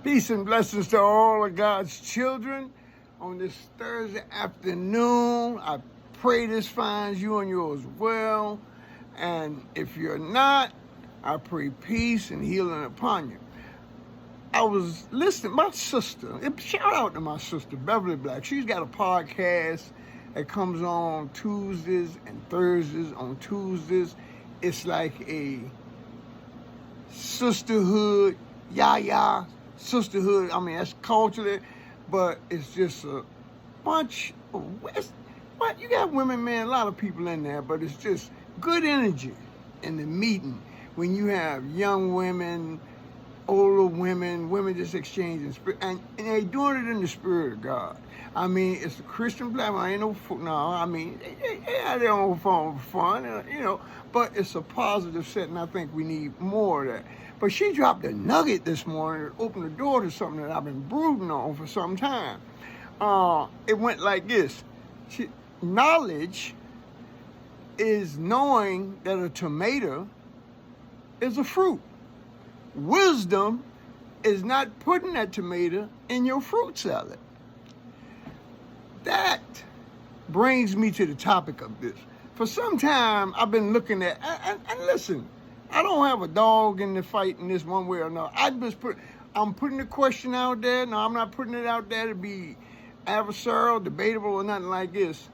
Peace and blessings to all of God's children on this Thursday afternoon. I pray this finds you and yours well. And if you're not, I pray peace and healing upon you. I was listening, my sister, shout out to my sister, Beverly Black. She's got a podcast that comes on Tuesdays and Thursdays. On Tuesdays, it's like a sisterhood, sisterhood. I mean, that's culturally, but it's just a bunch of what you got women, man, a lot of people in there, but it's just good energy in the meeting when you have young women, older women just exchanging spirit, and they doing it in the spirit of God. I mean, it's a Christian platform. Ain't no, I mean, they have their own form of fun, but it's a positive set, and I think we need more of that. But she dropped a nugget this morning that opened the door to something that I've been brooding on for some time. It went like this. Knowledge is knowing that a tomato is a fruit. Wisdom is not putting that tomato in your fruit salad. That brings me to the topic of this. For some time, I've been looking at, and listen, I don't have a dog in the fight in this one way or another. I'm putting the question out there. No, I'm not putting it out there to be adversarial, debatable, or nothing like this.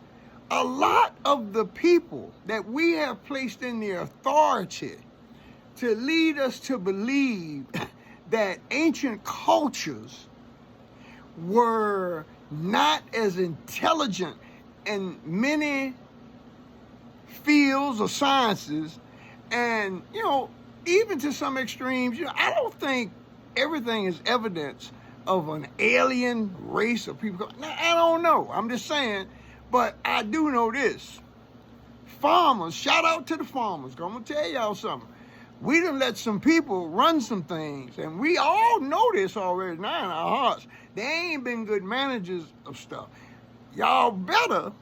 A lot of the people that we have placed in the authority to lead us to believe that ancient cultures were not as intelligent in many fields or sciences, and even to some extremes, I don't think everything is evidence of an alien race of people. Now, I don't know. I'm just saying, but I do know this. Farmers, shout out to the farmers. I'm gonna tell y'all something. We done let some people run some things, and we all know this already now in our hearts. They ain't been good managers of stuff. Y'all better,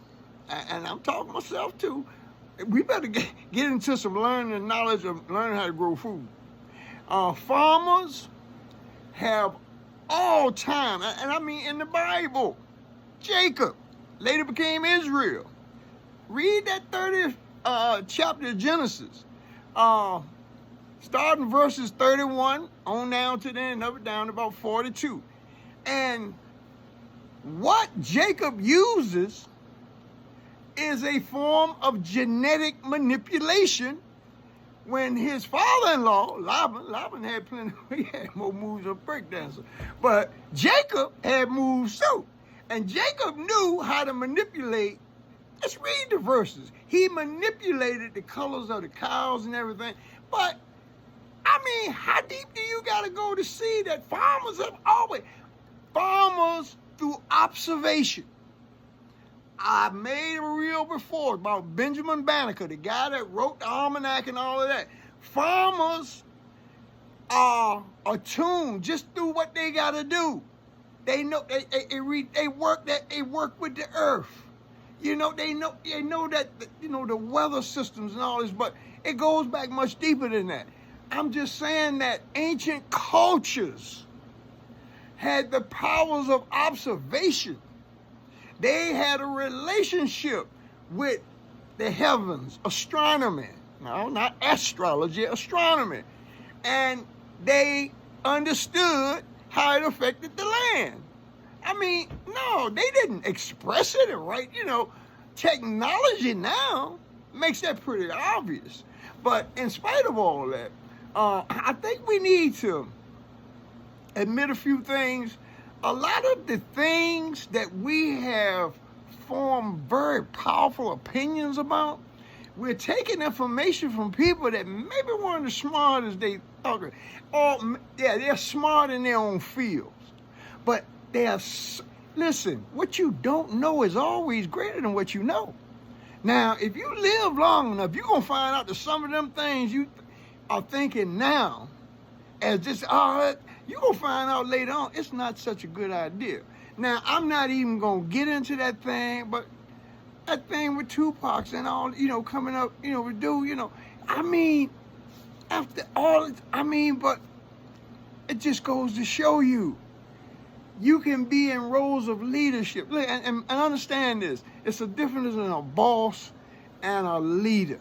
and I'm talking myself too, we better get into some learning and knowledge of learning how to grow food. Farmers have all time, and I mean in the Bible, Jacob later became Israel. Read that 30th chapter of Genesis. Starting verses 31 on down to the end of it, down to about 42. And what Jacob uses is a form of genetic manipulation when his father-in-law, Laban had plenty, he had more moves than a breakdancer, but Jacob had moves too. And Jacob knew how to manipulate. Let's read the verses. He manipulated the colors of the cows and everything, but I mean, how deep do you got to go to see that farmers have always, farmers through observation. I made a reel before about Benjamin Banneker, the guy that wrote the almanac and all of that. Farmers are attuned just through what they got to do. They know they work with the earth. They know that the weather systems and all this, but it goes back much deeper than that. I'm just saying that ancient cultures had the powers of observation. They had a relationship with the heavens, astronomy. No, not astrology, astronomy. And they understood how it affected the land. I mean, no, they didn't express it right. Technology now makes that pretty obvious. But in spite of all that, I think we need to admit a few things. A lot of the things that we have formed very powerful opinions about, we're taking information from people that maybe weren't as smart as they thought. They're smart in their own fields. But listen, what you don't know is always greater than what you know. Now, if you live long enough, you're going to find out that some of them things you are thinking now as just, you're going to find out later on, it's not such a good idea. Now, I'm not even going to get into that thing, but that thing with Tupac and all, coming up, with dude, I mean, after all, but It just goes to show you, you can be in roles of leadership. And understand this. It's a difference in a boss and a leader.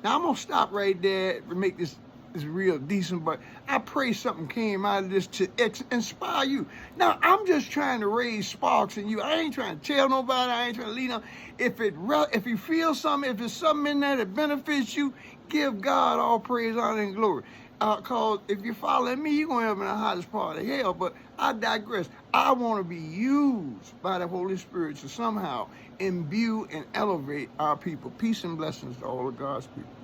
Now, I'm going to stop right there to make this real decent, but I pray something came out of this to inspire you. Now, I'm just trying to raise sparks in you. I ain't trying to tell nobody. I ain't trying to lead them. If you feel something, if there's something in there that benefits you, give God all praise, honor, and glory. Because if you're following me, you're going to have in the hottest part of hell. But I digress. I want to be used by the Holy Spirit to somehow imbue and elevate our people. Peace and blessings to all of God's people.